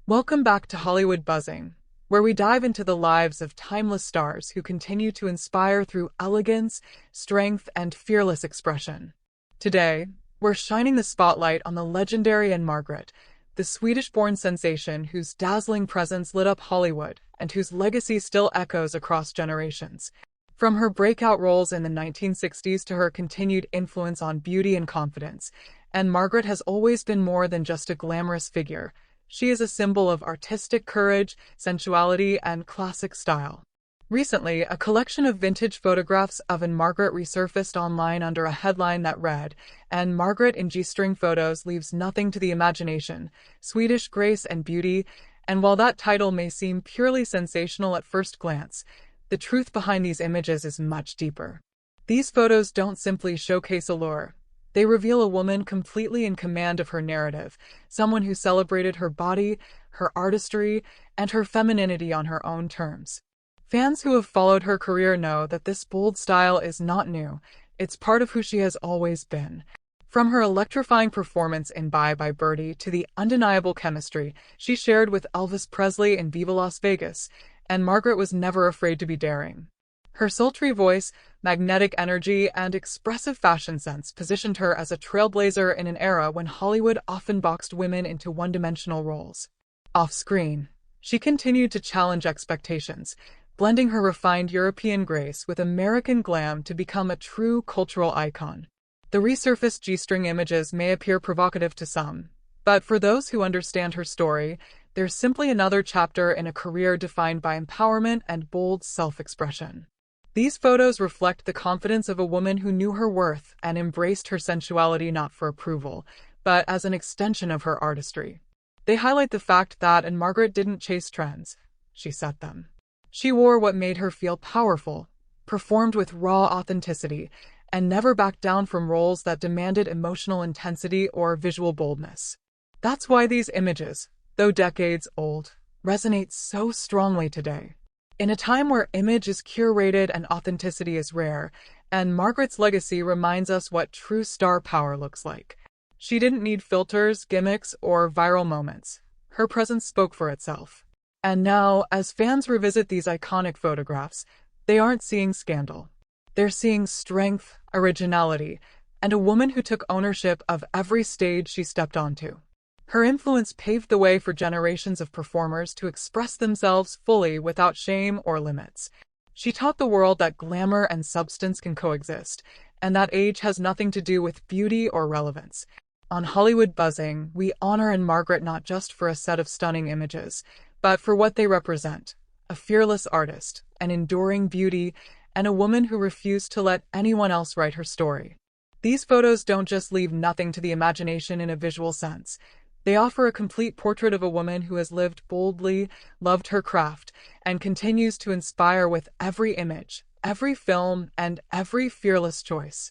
Welcome back to Hollywood Buzzing, where we dive into the lives of timeless stars who continue to inspire through elegance, strength, and fearless expression. Today, we're shining the spotlight on the legendary Ann-Margret, the Swedish-born sensation whose dazzling presence lit up Hollywood and whose legacy still echoes across generations. From her breakout roles in the 1960s to her continued influence on beauty and confidence, Ann-Margret has always been more than just a glamorous figure. She is a symbol of artistic courage, sensuality, and classic style. Recently, a collection of vintage photographs of Ann-Margret resurfaced online under a headline that read, "Ann-Margret in GStringPhotos leaves nothing to the imagination, Swedish grace and beauty," and while that title may seem purely sensational at first glance, the truth behind these images is much deeper. These photos don't simply showcase allure. They reveal a woman completely in command of her narrative, someone who celebrated her body, her artistry, and her femininity on her own terms. Fans who have followed her career know that this bold style is not new. It's part of who she has always been. From her electrifying performance in Bye Bye Birdie to the undeniable chemistry she shared with Elvis Presley in Viva Las Vegas, Ann-Margret was never afraid to be daring. Her sultry voice, magnetic energy, and expressive fashion sense positioned her as a trailblazer in an era when Hollywood often boxed women into one-dimensional roles. Off-screen, she continued to challenge expectations, blending her refined European grace with American glam to become a true cultural icon. The resurfaced G-string images may appear provocative to some, but for those who understand her story, they're simply another chapter in a career defined by empowerment and bold self-expression. These photos reflect the confidence of a woman who knew her worth and embraced her sensuality not for approval, but as an extension of her artistry. They highlight the fact that Ann-Margret didn't chase trends, she set them. She wore what made her feel powerful, performed with raw authenticity, and never backed down from roles that demanded emotional intensity or visual boldness. That's why these images, though decades old, resonate so strongly today. In a time where image is curated and authenticity is rare, Ann-Margret's legacy reminds us what true star power looks like. She didn't need filters, gimmicks, or viral moments. Her presence spoke for itself. And now, as fans revisit these iconic photographs, they aren't seeing scandal. They're seeing strength, originality, and a woman who took ownership of every stage she stepped onto. Her influence paved the way for generations of performers to express themselves fully without shame or limits. She taught the world that glamour and substance can coexist, and that age has nothing to do with beauty or relevance. On Hollywood Buzzing, we honor Ann-Margret not just for a set of stunning images, but for what they represent: a fearless artist, an enduring beauty, and a woman who refused to let anyone else write her story. These photos don't just leave nothing to the imagination in a visual sense. They offer a complete portrait of a woman who has lived boldly, loved her craft, and continues to inspire with every image, every film, and every fearless choice.